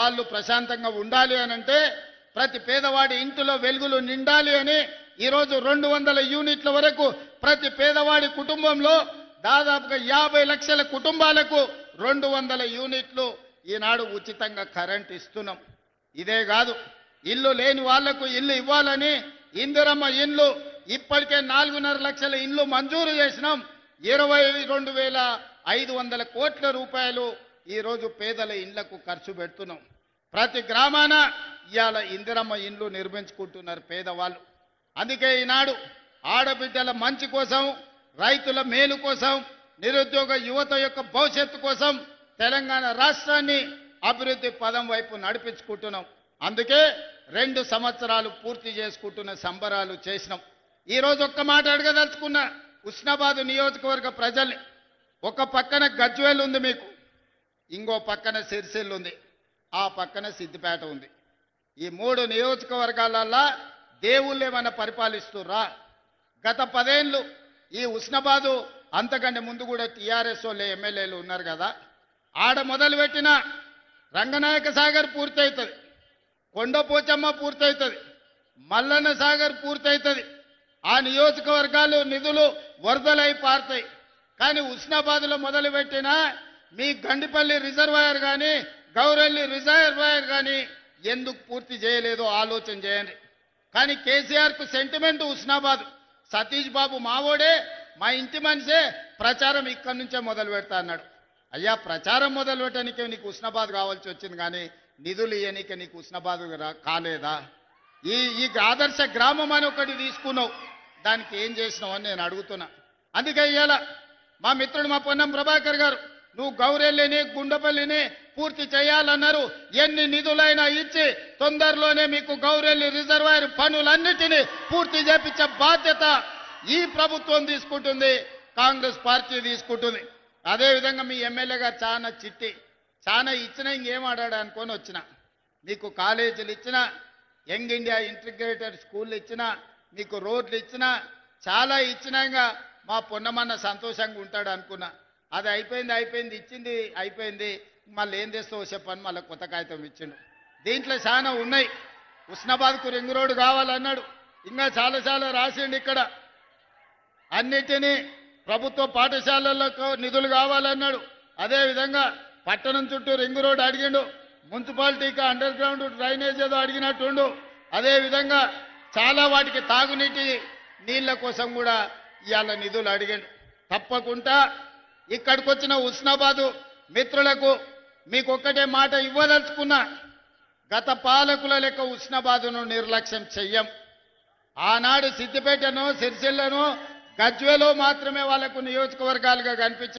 వాళ్ళు ప్రశాంతంగా ఉండాలి అని అంటే ప్రతి పేదవాడి ఇంటిలో వెలుగులు నిండాలి అని ఈరోజు 200 యూనిట్ల వరకు ప్రతి పేదవాడి కుటుంబంలో దాదాపుగా 50 లక్షల కుటుంబాలకు 200 యూనిట్లు ఈనాడు ఉచితంగా కరెంట్ ఇస్తున్నాం. ఇదే కాదు, ఇల్లు లేని వాళ్లకు ఇల్లు ఇవ్వాలని ఇందిరమ్మ ఇండ్లు ఇప్పటికే 4.5 లక్షల ఇండ్లు మంజూరు చేసినాం. 22,500 కోట్ల రూపాయలు ఈరోజు పేదల ఇండ్లకు ఖర్చు పెడుతున్నాం. ప్రతి గ్రామాన ఇవాళ ఇందిరమ్మ ఇండ్లు నిర్మించుకుంటున్నారు పేదవాళ్ళు. అందుకే ఈనాడు ఆడబిడ్డల మంచి కోసం, రైతుల మేలు కోసం, నిరుద్యోగ యువత యొక్క భవిష్యత్తు కోసం తెలంగాణ రాష్ట్రాన్ని అభివృద్ధి పదం వైపు నడిపించుకుంటున్నాం. అందుకే 2 సంవత్సరాలు పూర్తి చేసుకుంటున్న సంబరాలు చేసినాం. ఈరోజు ఒక్క మాట అడగదలుచుకున్న ఉస్నాబాద్ నియోజకవర్గ ప్రజల్ని. ఒక పక్కన గజ్వేల్ ఉంది, మీకు ఇంకో పక్కన సిరిసిల్ల ఉంది, ఆ పక్కన సిద్దిపేట ఉంది. ఈ 3 నియోజకవర్గాలల్లో దేవుళ్ళు ఏమైనా పరిపాలిస్తుర్రా? గత 10 ఏళ్ళు ఈ ఉస్నాబాదు, అంతకంటే ముందు కూడా టీఆర్ఎస్ వాళ్ళు ఎమ్మెల్యేలు ఉన్నారు కదా, ఆడ మొదలుపెట్టిన రంగనాయక సాగర్ పూర్తవుతుంది, కొండపోచమ్మ పూర్తవుతుంది, మల్లన్న సాగర్ పూర్తవుతుంది. ఆ నియోజకవర్గాలు నిధులు వరదలై పారుతాయి. కానీ ఉస్నాబాద్లో మొదలుపెట్టిన మీ గండిపల్లి రిజర్వాయర్ కానీ, గౌరెల్లి రిజర్వాయర్ కానీ ఎందుకు పూర్తి చేయలేదో ఆలోచన చేయండి. కానీ కేసీఆర్కు సెంటిమెంట్ ఉస్నాబాద్. సతీష్ బాబు మావోడే, మా ఇంటి మనిషే, ప్రచారం ఇక్కడి నుంచే మొదలు పెడతా అన్నాడు. అయ్యా, ప్రచారం మొదలు పెట్టడానికే నీకు ఉస్నాబాద్ కావాల్సి వచ్చింది, కానీ నిధులు ఇవ్వనికే నీకు ఉస్నాబాద్ కాలేదా? ఈ ఆదర్శ గ్రామం అని ఒకటి తీసుకున్నావు, దానికి ఏం చేసినావు అని నేను అడుగుతున్నా. అందుకే ఇవాళ మా మిత్రుడు మా పొన్నం ప్రభాకర్ గారు, నువ్వు గౌరెల్లిని, గుండపల్లిని పూర్తి చేయాలన్నారు. ఎన్ని నిధులైనా ఇచ్చి తొందరలోనే మీకు గౌరెల్లి రిజర్వాయర్ పనులన్నిటినీ పూర్తి చేపించే బాధ్యత ఈ ప్రభుత్వం తీసుకుంటుంది, కాంగ్రెస్ పార్టీ తీసుకుంటుంది. అదేవిధంగా మీ ఎమ్మెల్యే గారు చాలా ఇచ్చినా ఇంకేం ఆడాడు అనుకొని వచ్చిన, మీకు కాలేజీలు ఇచ్చినా, యంగ్ ఇండియా ఇంటిగ్రేటెడ్ స్కూళ్ళు ఇచ్చినా, మీకు రోడ్లు ఇచ్చినా, చాలా ఇచ్చినాక మా పొన్నమన్న సంతోషంగా ఉంటాడు అనుకున్నా. అది అయిపోయింది, ఇచ్చింది అయిపోయింది, మళ్ళీ ఏం చేస్తావో చెప్పని మళ్ళీ కొత్త కాగితం ఇచ్చిండు. దీంట్లో చాలా ఉన్నాయి. ఉస్నాబాద్కు రింగ్ రోడ్డు కావాలన్నాడు, ఇంకా చాలా రాసిండు. ఇక్కడ అన్నిటినీ ప్రభుత్వ పాఠశాలలకు నిధులు కావాలన్నాడు. అదేవిధంగా పట్టణం చుట్టూ రింగ్ రోడ్డు అడిగిండు, మున్సిపాలిటీకి అండర్ గ్రౌండ్ డ్రైనేజ్ ఏదో అడిగినట్టుండు. అదేవిధంగా చాలా వాటికి తాగునీటి నీళ్ల కోసం కూడా ఇవాళ నిధులు అడిగిండు. తప్పకుండా ఇక్కడికి వచ్చిన ఉస్నాబాదు మిత్రులకు మీకు ఒక్కటే మాట ఇవ్వదలుచుకున్నా, గత పాలకుల లెక్క ఉస్నాబాదును నిర్లక్ష్యం చెయ్యం. ఆనాడు సిద్దిపేటను, సిరిసిల్లను, గజ్వేలో మాత్రమే వాళ్లకు నియోజకవర్గాలుగా కనిపించింది.